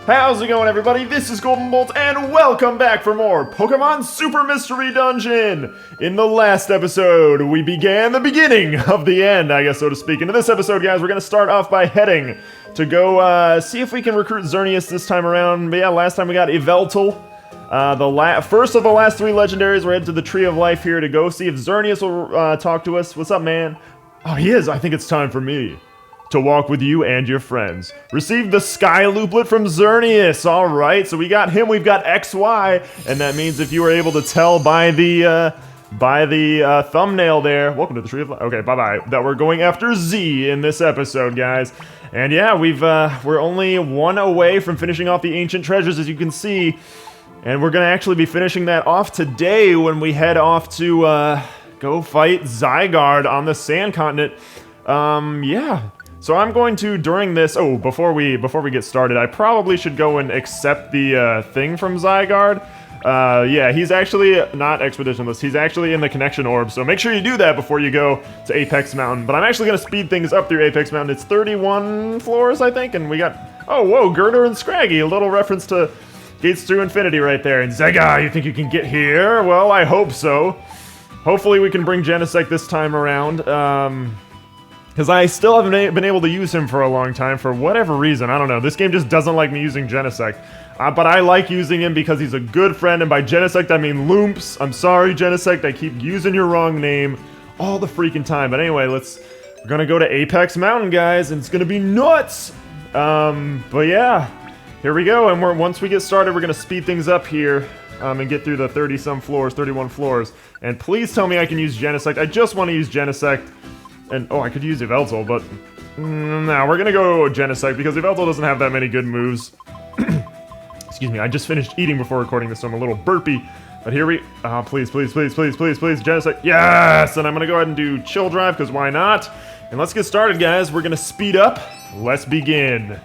How's it going, everybody? This is Golden Bolt, and welcome back for more Pokemon Super Mystery Dungeon! In the last episode, we began the beginning of the end, I guess, so to speak. And in this episode, guys, we're going to start off by heading to go see if we can recruit Xerneas this time around. But yeah, last time we got Yveltal. First of the last three legendaries. We're headed to the Tree of Life here to go see if Xerneas will talk to us. What's up, man? Oh, he is. I think it's time for me to walk with you and your friends. Receive the Sky Looplet from Xerneas. All right, so we got him. We've got XY, and that means if you were able to tell by the thumbnail there, welcome to the Tree of Life. Okay, bye-bye. That we're going after Z in this episode, guys. And yeah, we're only one away from finishing off the Ancient Treasures, as you can see. And we're gonna actually be finishing that off today when we head off to go fight Zygarde on the Sand Continent. Yeah. So I'm going to, during this, before we get started, I probably should go and accept the thing from Zygarde. Yeah, he's actually not expeditionless. He's actually in the connection orb, so make sure you do that before you go to Apex Mountain. But I'm actually going to speed things up through Apex Mountain. It's 31 floors, I think, and we got, oh, whoa, Girder and Scraggy, a little reference to Gates Through Infinity right there. And Zega, you think you can get here? Well, I hope so. Hopefully we can bring Genesect this time around. Because I still haven't been able to use him for a long time, for whatever reason. I don't know. This game just doesn't like me using Genesect. But I like using him because he's a good friend, and by Genesect I mean Loomps. I'm sorry, Genesect, I keep using your wrong name all the freaking time. But anyway, we're gonna go to Apex Mountain, guys, and it's gonna be nuts! But yeah, here we go, and once we get started, we're gonna speed things up here. And get through the 30-some floors, 31 floors. And please tell me I can use Genesect. I just want to use Genesect. And, I could use Yveltal, but no, we're gonna go Genesect because Yveltal doesn't have that many good moves. Excuse me, I just finished eating before recording this, so I'm a little burpy. But here we, please, Genesect, yes! And I'm gonna go ahead and do Chill Drive, because why not? And let's get started, guys. We're gonna speed up. Let's begin.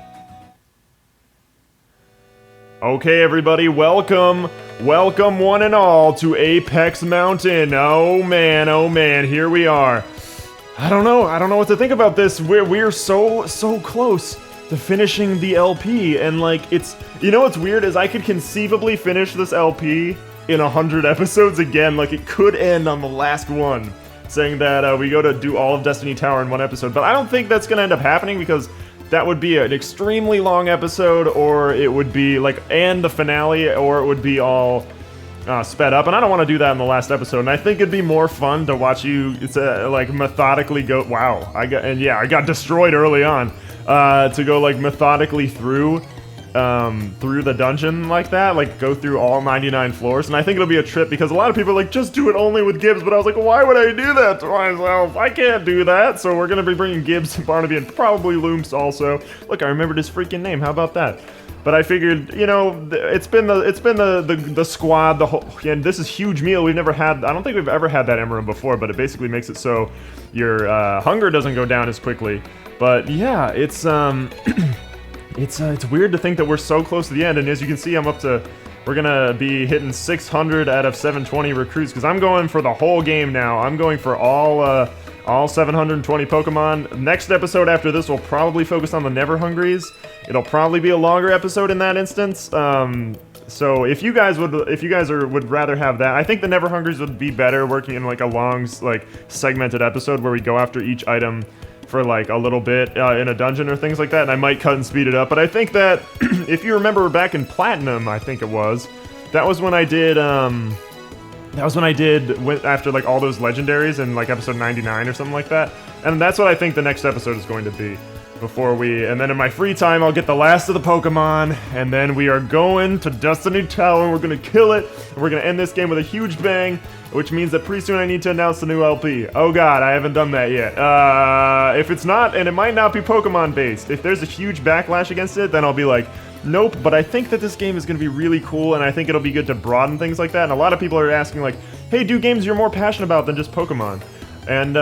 Okay, everybody, welcome one and all to Apex Mountain. Oh man, here we are. I don't know what to think about this. We're so close to finishing the LP, and like, it's, you know what's weird is I could conceivably finish this LP in 100 episodes again. Like, it could end on the last one, saying that we go to do all of Destiny Tower in one episode, but I don't think that's gonna end up happening because that would be an extremely long episode, or it would be like, and the finale, or it would be all sped up, and I don't want to do that in the last episode. And I think it'd be more fun to watch you, like, methodically go. Wow, I got destroyed early on. To go like methodically through the dungeon like that, like go through all 99 floors. And I think it'll be a trip because a lot of people are like, just do it only with Gibbs. But I was like, why would I do that to myself? I can't do that. So we're gonna be bringing Gibbs and Barnaby and probably Loomps also. Look, I remembered his freaking name. How about that? But I figured, you know, it's been the squad, the whole, and this is huge meal. We've never had, I don't think we've ever had that Emerald before, but it basically makes it so your hunger doesn't go down as quickly. But yeah, it's it's weird to think that we're so close to the end, and as you can see, we're gonna be hitting 600 out of 720 recruits, because I'm going for the whole game now. I'm going for all 720 Pokemon. Next episode after this will probably focus on the Never Hungries. It'll probably be a longer episode in that instance. So if you guys would rather have that, I think the Never Hungries would be better working in like a long, like, segmented episode where we go after each item for like a little bit in a dungeon or things like that, and I might cut and speed it up. But I think that if you remember back in Platinum, I think it was, that was when I did went after like all those legendaries in like episode 99 or something like that. And that's what I think the next episode is going to be. And then in my free time, I'll get the last of the Pokemon, and then we are going to Destiny Tower, we're gonna kill it, and we're gonna end this game with a huge bang, which means that pretty soon I need to announce the new LP. Oh god, I haven't done that yet. If it's not, and it might not be Pokemon based, if there's a huge backlash against it, then I'll be like, nope. But I think that this game is gonna be really cool, and I think it'll be good to broaden things like that. And a lot of people are asking like, hey, do games you're more passionate about than just Pokemon? And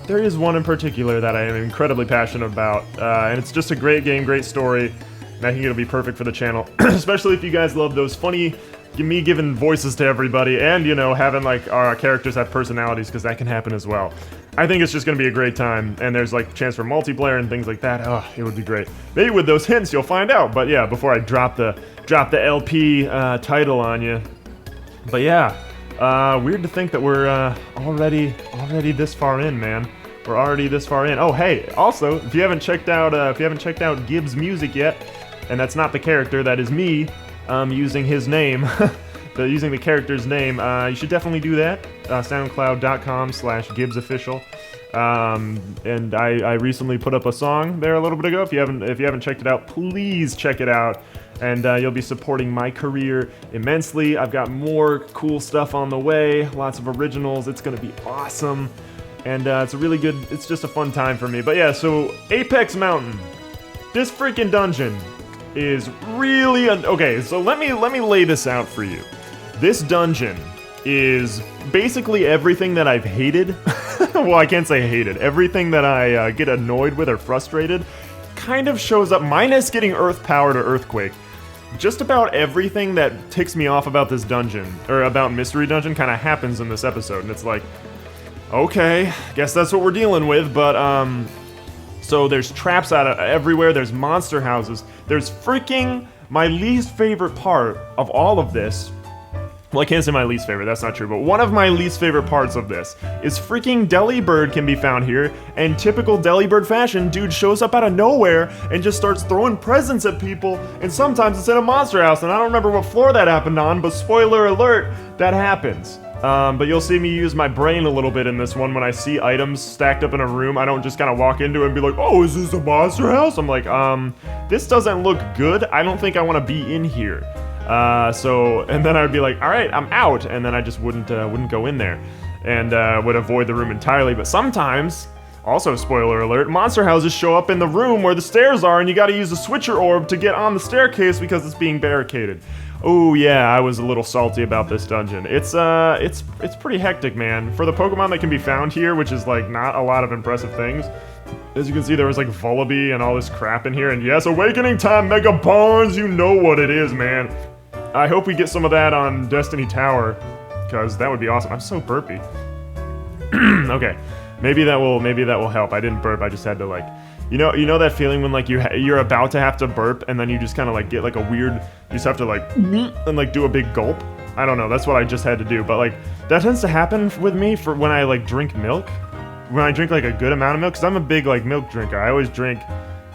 there is one in particular that I am incredibly passionate about, and it's just a great game, great story, And I think it'll be perfect for the channel, especially if you guys love those funny, me giving voices to everybody, and, you know, having, like, our characters have personalities, because that can happen as well. I think it's just gonna be a great time, and there's, like, chance for multiplayer and things like that. Oh, it would be great. Maybe with those hints you'll find out, but yeah, before I drop the LP title on you. But yeah, weird to think that we're already this far in, man. We're already this far in. Oh, hey, also, if you haven't checked out Gibbs' music yet, and that's not the character, that is me, using his name, using the character's name, you should definitely do that. SoundCloud.com/GibbsOfficial. And I recently put up a song there a little bit ago. If you haven't checked it out, please check it out. And you'll be supporting my career immensely. I've got more cool stuff on the way, lots of originals. It's gonna be awesome. And it's just a fun time for me. But yeah, so Apex Mountain, this freaking dungeon is really okay. So let me lay this out for you. This dungeon is basically everything that I've hated. Well, I can't say hated. Everything that I get annoyed with or frustrated kind of shows up, minus getting Earth Power to Earthquake. Just about everything that ticks me off about this dungeon, or about Mystery Dungeon, kind of happens in this episode, and it's like, okay, guess that's what we're dealing with, but, so there's traps out of everywhere, there's monster houses, there's freaking, my least favorite part of all of this, well, I can't say my least favorite, that's not true, but one of my least favorite parts of this is freaking Delibird can be found here, and typical Delibird fashion, dude shows up out of nowhere and just starts throwing presents at people, and sometimes it's in a monster house, and I don't remember what floor that happened on, but spoiler alert, that happens. But you'll see me use my brain a little bit in this one. When I see items stacked up in a room, I don't just kind of walk into it and be like, oh, is this a monster house? I'm like, this doesn't look good. I don't think I want to be in here. And then I would be like, all right, I'm out. And then I just wouldn't go in there and would avoid the room entirely. But sometimes, also spoiler alert, monster houses show up in the room where the stairs are, and you gotta use the switcher orb to get on the staircase because it's being barricaded. Oh yeah, I was a little salty about this dungeon. It's pretty hectic, man. For the Pokemon that can be found here, which is like not a lot of impressive things. As you can see, there was like Vullaby and all this crap in here, and yes, Awakening Time Mega Barnes, you know what it is, man. I hope we get some of that on Destiny Tower, because that would be awesome. I'm so burpy. Okay, maybe that will help. I didn't burp, I just had to like, you know that feeling when like you're about to have to burp and then you just kind of like get like a weird, you just have to like and like do a big gulp. I don't know, that's what I just had to do, but like that tends to happen with me for when I like drink milk, when I drink like a good amount of milk, because I'm a big like milk drinker. I always drink,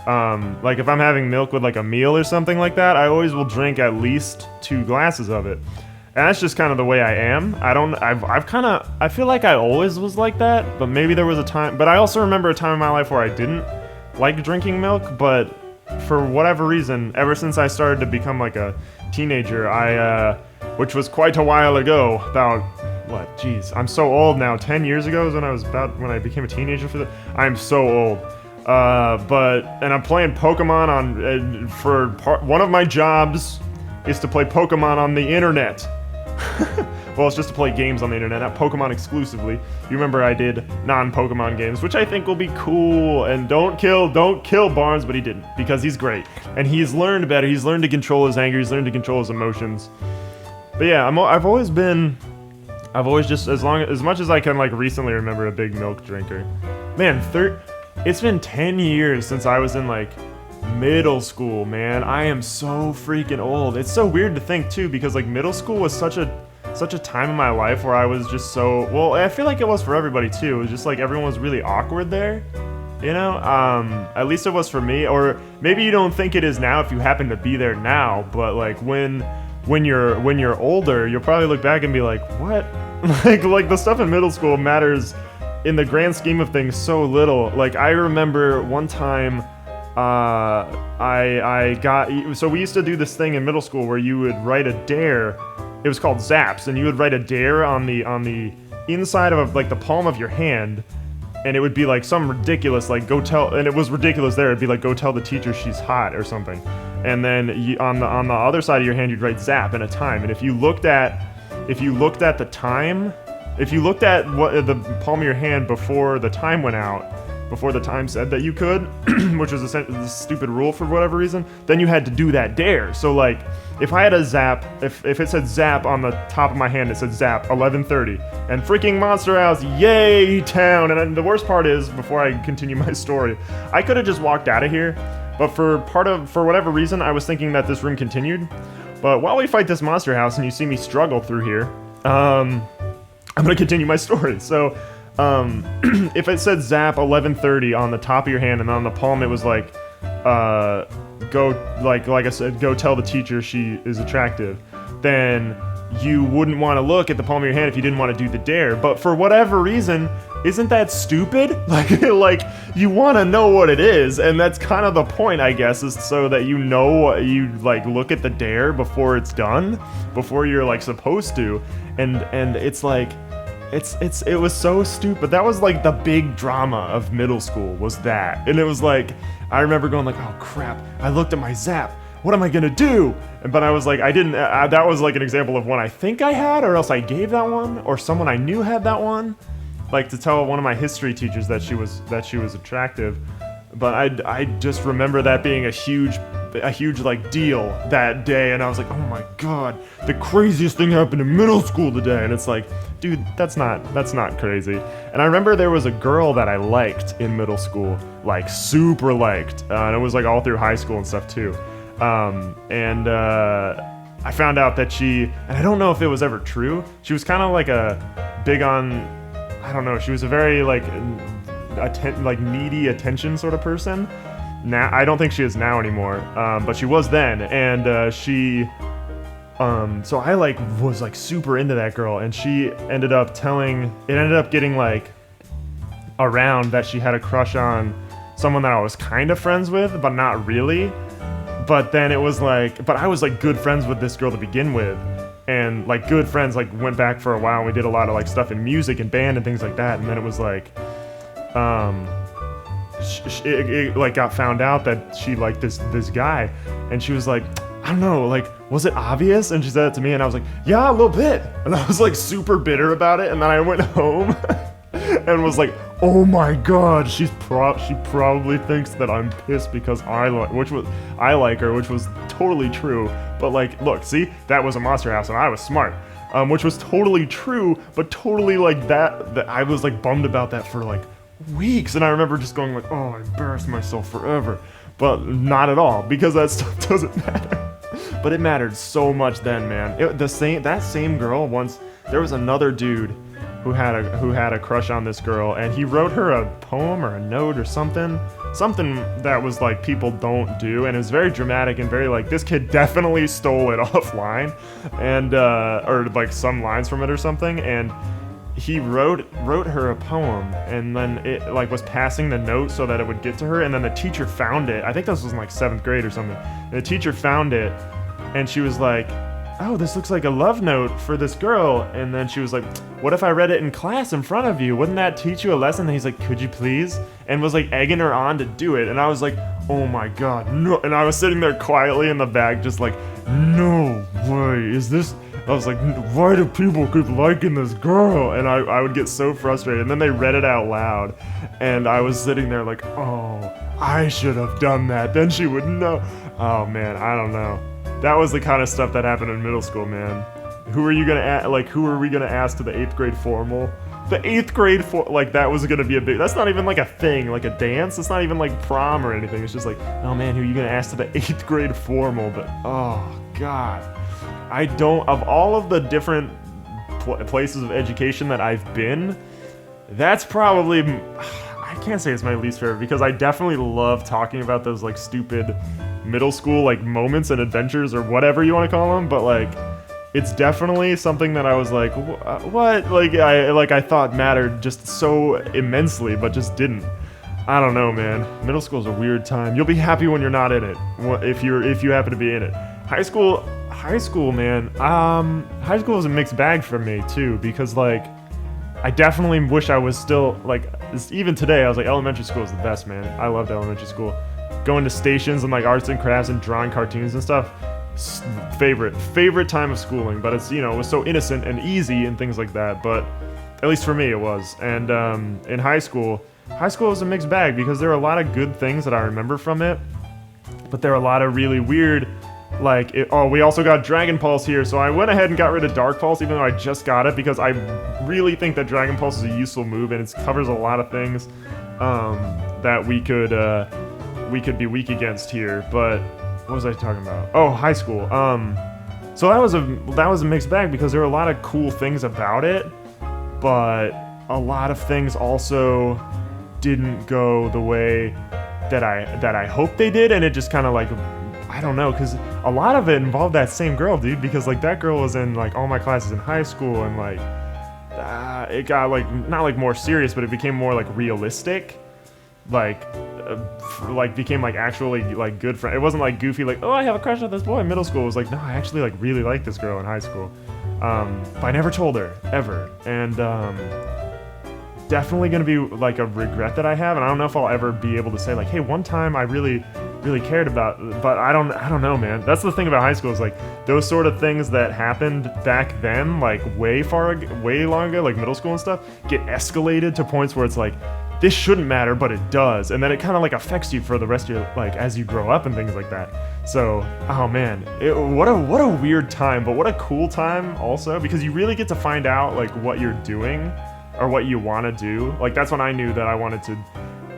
like if I'm having milk with like a meal or something like that, I always will drink at least 2 glasses of it. And that's just kind of the way I am. I feel like I always was like that, but maybe there was a time, but I also remember a time in my life where I didn't like drinking milk, but for whatever reason, ever since I started to become like a teenager, which was quite a while ago, about, what, geez, I'm so old now, 10 years ago is when I became a teenager for that. I'm so old. And I'm playing Pokemon one of my jobs is to play Pokemon on the internet. Well, it's just to play games on the internet, not Pokemon exclusively. You remember I did non-Pokemon games, which I think will be cool. And don't kill Barnes, but he didn't, because he's great. And he's learned better. He's learned to control his anger. He's learned to control his emotions. But yeah, I've always just, as much as I can like recently remember, a big milk drinker. Man, it's been 10 years since I was in like middle school, man. I am so freaking old. It's so weird to think too, because like middle school was such a time in my life where I was just so, well, I feel like it was for everybody too. It was just like everyone was really awkward there, you know? At least it was for me, or maybe you don't think it is now if you happen to be there now, but like when you're older, you'll probably look back and be like, what? like the stuff in middle school matters in the grand scheme of things so little. Like I remember one time so we used to do this thing in middle school where you would write a dare. It was called Zaps, and you would write a dare on the inside of like the palm of your hand, and it would be like some ridiculous, like go tell, and it was ridiculous there. It'd be like, go tell the teacher she's hot or something. And then on the other side of your hand, you'd write Zap and a time. And if you looked at the time, if you looked at what the palm of your hand before the time went out, before the time said that you could, which was a stupid rule for whatever reason, then you had to do that dare. So like, if I had a zap, if it said zap on the top of my hand, it said zap 11:30, and freaking Monster House, yay town. And the worst part is, before I continue my story, I could have just walked out of here, but for whatever reason, I was thinking that this room continued. But while we fight this Monster House and you see me struggle through here, I'm gonna continue my story. So, if it said zap 11:30 on the top of your hand and on the palm it was like, like I said, go tell the teacher she is attractive, then you wouldn't want to look at the palm of your hand if you didn't want to do the dare. But for whatever reason, isn't that stupid? Like you want to know what it is, and that's kind of the point, I guess, is so that you know, you like look at the dare before it's done, before you're like supposed to, and it's like, it was so stupid. That was like the big drama of middle school, was that. And it was like, I remember going like, oh crap, I looked at my zap, what am I gonna do? But I was like, I didn't, that was like an example of one I think I had, or else I gave that one, or someone I knew had that one. Like to tell one of my history teachers that she was attractive. But I just remember that being a huge like deal that day, and I was like, oh my god, the craziest thing happened in middle school today. And it's like, dude, that's not crazy. And I remember there was a girl that I liked in middle school, like super liked, and it was like all through high school and stuff too. I found out that she, and I don't know if it was ever true, she was kind of like a big on, I don't know, she was a very like needy attention sort of person. Now I don't think she is now anymore, but she was then, and she so I like was like super into that girl, and she ended up getting like around that she had a crush on someone that I was kind of friends with, but not really. But then it was like, but I was like good friends with this girl to begin with, and like good friends, like went back for a while, and we did a lot of like stuff in music and band and things like that. And then it was like it like got found out that she liked this guy, and she was like, I don't know, like, was it obvious? And she said it to me, and I was like, yeah, a little bit. And I was like super bitter about it, and then I went home and was like, oh my god, she probably thinks that I'm pissed because I like her, which was totally true. But like, look, see, that was a Monster House, and I was smart, which was totally true, but totally like that I was like bummed about that for like weeks. And I remember just going like, oh, I embarrassed myself forever. But not at all, because that stuff doesn't matter. But it mattered so much then, man. That same girl, once there was another dude who had a crush on this girl, and he wrote her a poem or a note or something that was like people don't do, and it was very dramatic and very like, this kid definitely stole it offline, and or like some lines from it or something, and he wrote her a poem, and then it like was passing the note so that it would get to her, and then the teacher found it. I think this was in like 7th grade or something. And the teacher found it, and she was like, oh, this looks like a love note for this girl. And then she was like, what if I read it in class in front of you? Wouldn't that teach you a lesson? And he's like, could you please? And was like egging her on to do it. And I was like, oh my god, no. And I was sitting there quietly in the back just like, no way, is this... I was like, why do people keep liking this girl? And I would get so frustrated. And then they read it out loud, and I was sitting there like, oh, I should have done that. Then she would know. Oh man, I don't know. That was the kind of stuff that happened in middle school, man. Who are we gonna ask to the 8th grade formal? The 8th grade like that was gonna be a big. That's not even like a thing, like a dance. It's not even like prom or anything. It's just like, oh man, who are you gonna ask to the 8th grade formal? But oh god. Of all of the different places of education that I've been, that's probably, I can't say it's my least favorite, because I definitely love talking about those like stupid middle school like moments and adventures or whatever you want to call them, but like, it's definitely something that I was like, what? Like I thought mattered just so immensely, but just didn't. I don't know, man. Middle school's a weird time. You'll be happy when you're not in it, if you happen to be in it. High school, man. High school was a mixed bag for me too, because like, I definitely wish I was still like, even today I was like, elementary school is the best, man. I loved elementary school. Going to stations and like arts and crafts and drawing cartoons and stuff. Favorite time of schooling, but it's, it was so innocent and easy and things like that, but at least for me it was. And in high school, high school was a mixed bag because there are a lot of good things that I remember from it, but there are a lot of really weird, like, we also got Dragon Pulse here, so I went ahead and got rid of Dark Pulse even though I just got it because I really think that Dragon Pulse is a useful move and it covers a lot of things that we could be weak against here. But what was I talking about? Oh, high school. So that was a mixed bag because there were a lot of cool things about it, but a lot of things also didn't go the way that I hoped they did, and it just kind of like, I don't know, because a lot of it involved that same girl, dude, because like that girl was in like all my classes in high school, and like it got like not like more serious, but it became more like realistic, like became like actually like good friend. It wasn't like goofy like, oh, I have a crush on this boy in middle school. It was like, no, I actually like really like this girl in high school, but I never told her ever, and definitely gonna be like a regret that I have, and I don't know if I'll ever be able to say like, hey, one time I really cared about, but I don't know, man. That's the thing about high school is like those sort of things that happened back then, like way long ago, like middle school and stuff, get escalated to points where it's like, this shouldn't matter, but it does, and then it kind of like affects you for the rest of your, like, as you grow up and things like that. So, oh man, what a weird time, but what a cool time also, because you really get to find out like what you're doing or what you want to do. Like that's when I knew that I wanted to.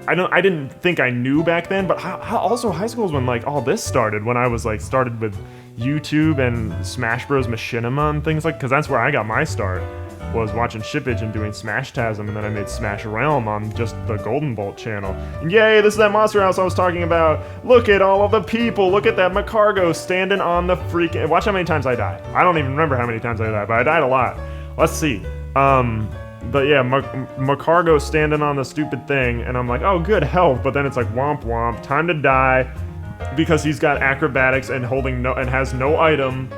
I didn't think I knew back then, but also high school is when like all this started. When I was like started with YouTube and Smash Bros. Machinima and things like, because that's where I got my start. Was watching Shippage and doing Smash Tasm, and then I made Smash Realm on just the Golden Bolt channel. And yay, this is that monster house I was talking about. Look at all of the people. Look at that Macargo standing on the freaking. Watch how many times I die. I don't even remember how many times I died, but I died a lot. Let's see. But yeah, Macargo standing on the stupid thing, and I'm like, oh, good health. But then it's like, womp womp, time to die, because he's got acrobatics and has no item,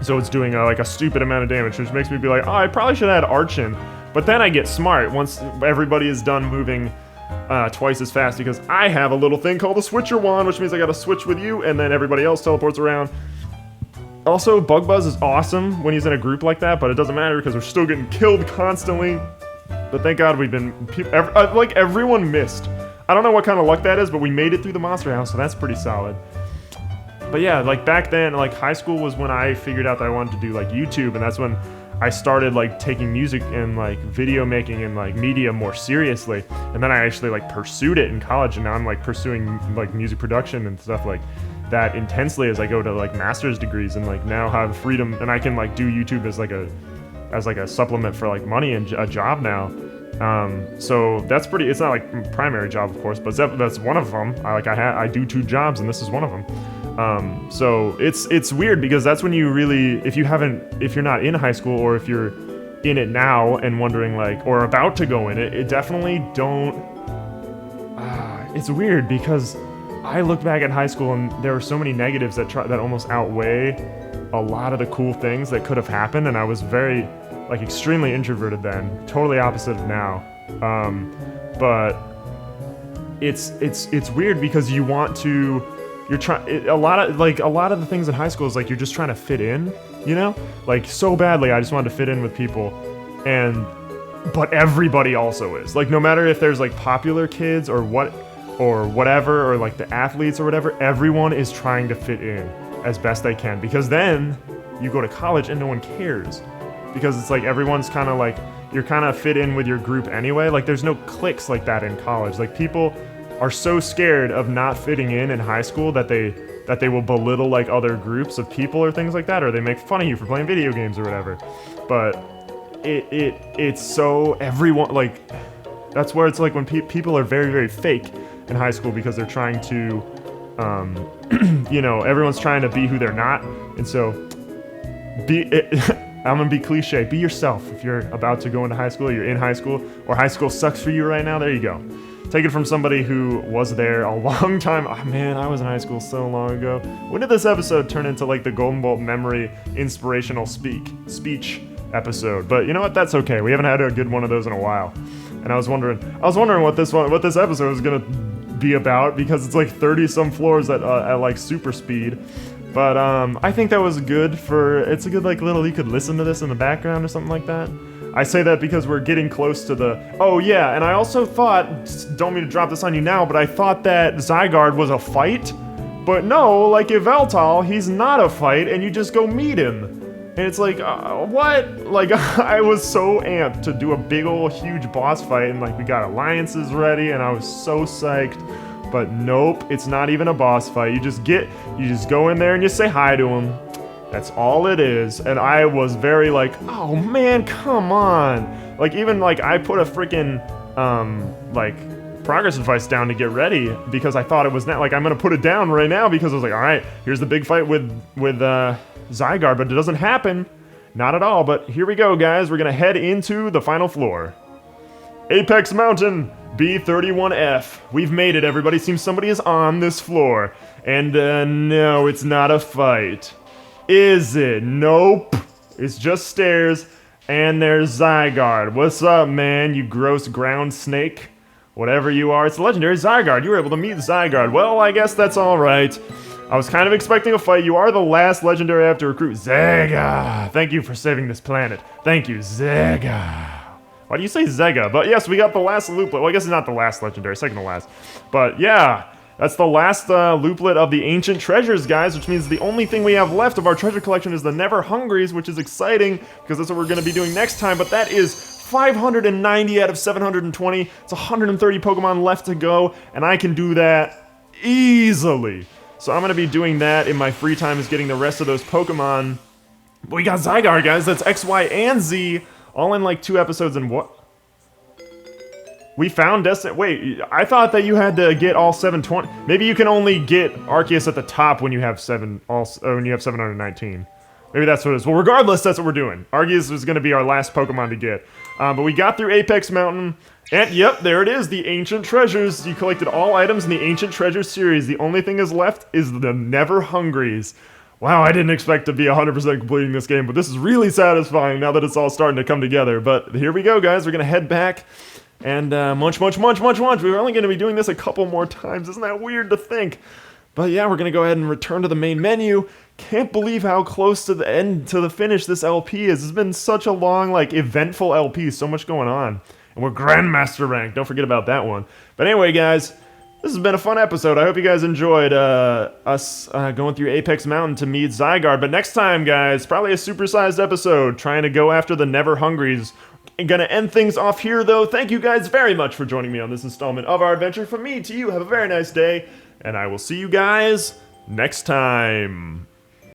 so it's doing like a stupid amount of damage, which makes me be like, oh, I probably should have had Archon. But then I get smart once everybody is done moving twice as fast, because I have a little thing called a Switcher Wand, which means I gotta switch with you, and then everybody else teleports around. Also, Bug Buzz is awesome when he's in a group like that, but it doesn't matter because we're still getting killed constantly. But thank God we've been, like everyone missed. I don't know what kind of luck that is, but we made it through the monster house, so that's pretty solid. But yeah, like back then, like high school was when I figured out that I wanted to do like YouTube, and that's when I started like taking music and like video making and like media more seriously. And then I actually like pursued it in college, and now I'm like pursuing like music production and stuff like that intensely as I go to like master's degrees, and like now have freedom, and I can like do YouTube as like a supplement for like money and a job now. So that's pretty. It's not like primary job, of course, but that's one of them. I do 2 jobs, and this is one of them. So it's weird because that's when you really, if you're not in high school, or if you're in it now and wondering like, or about to go in it definitely don't. It's weird because I look back at high school and there were so many negatives that almost outweigh a lot of the cool things that could have happened, and I was very, like, extremely introverted then, totally opposite of now. But it's weird because you want to, a lot of the things in high school is like you're just trying to fit in, you know, like so badly. I just wanted to fit in with people, but everybody also is like, no matter if there's like popular kids or whatever, or like the athletes or whatever, everyone is trying to fit in as best they can, because then you go to college and no one cares, because it's like everyone's kind of like, you're kind of fit in with your group anyway. Like there's no cliques like that in college. Like people are so scared of not fitting in high school that they will belittle like other groups of people or things like that, or they make fun of you for playing video games or whatever. But it's so everyone, like, that's where it's like when people are very, very fake in high school, because they're trying to, everyone's trying to be who they're not. And so I'm gonna be cliche. Be yourself. If you're about to go into high school, you're in high school, or high school sucks for you right now, there you go. Take it from somebody who was there a long time. Oh man, I was in high school so long ago. When did this episode turn into like the Golden Bolt memory inspirational speech episode? But you know what? That's okay. We haven't had a good one of those in a while. And I was wondering what this episode was gonna be about, because it's like 30 some floors at like super speed. But I think that was good it's a good like little, you could listen to this in the background or something like that. I say that because we're getting close to the... Oh, yeah, and I also thought... Don't mean to drop this on you now, but I thought that Zygarde was a fight. But no, like Yveltal, he's not a fight, and you just go meet him. And it's like, what? Like, I was so amped to do a big ol' huge boss fight, and like, we got alliances ready, and I was so psyched. But nope, it's not even a boss fight. You just go in there and you say hi to him. That's all it is. And I was very like, oh man, come on. Like, even like, I put a freaking, like, progress advice down to get ready because I thought it was not like I'm gonna put it down right now because I was like, all right, here's the big fight with Zygarde, but it doesn't happen, not at all. But here we go, guys. We're gonna head into the final floor. Apex Mountain B31F. We've made it, everybody. Seems somebody is on this floor, and no, it's not a fight. Is it? Nope. It's just stairs, and there's Zygarde. What's up, man? You gross ground snake. Whatever you are, it's legendary Zygarde. You were able to meet Zygarde. Well, I guess that's alright. I was kind of expecting a fight. You are the last legendary I have to recruit. Zega! Thank you for saving this planet. Thank you, Zega. Why do you say Zega? But yes, we got the last looplet. Well, I guess it's not the last legendary, second to last. But yeah, that's the last looplet of the ancient treasures, guys, which means the only thing we have left of our treasure collection is the Never Hungries, which is exciting because that's what we're going to be doing next time. But that is 590 out of 720. It's 130 Pokemon left to go, and I can do that easily. So I'm going to be doing that in my free time, is getting the rest of those Pokemon. But we got Zygarde, guys. That's X, Y, and Z, all in like 2 episodes. And what? We found Destiny. Wait, I thought that you had to get all 720. Maybe you can only get Arceus at the top when you have 719. Maybe that's what it is. Well, regardless, that's what we're doing. Arceus is going to be our last Pokemon to get. But we got through Apex Mountain, and yep, there it is, the Ancient Treasures. You collected all items in the Ancient Treasures series. The only thing is left is the Never Hungries. Wow, I didn't expect to be 100% completing this game, but this is really satisfying now that it's all starting to come together. But here we go, guys. We're going to head back and munch. We're only going to be doing this a couple more times. Isn't that weird to think? But yeah, we're going to go ahead and return to the main menu. Can't believe how close to the end, to the finish this LP is. It's been such a long, like, eventful LP. So much going on. And we're Grandmaster rank. Don't forget about that one. But anyway, guys, this has been a fun episode. I hope you guys enjoyed us going through Apex Mountain to meet Zygarde. But next time, guys, probably a supersized episode trying to go after the Never Hungries. I'm gonna end things off here, though. Thank you guys very much for joining me on this installment of our adventure. From me to you, have a very nice day. And I will see you guys next time.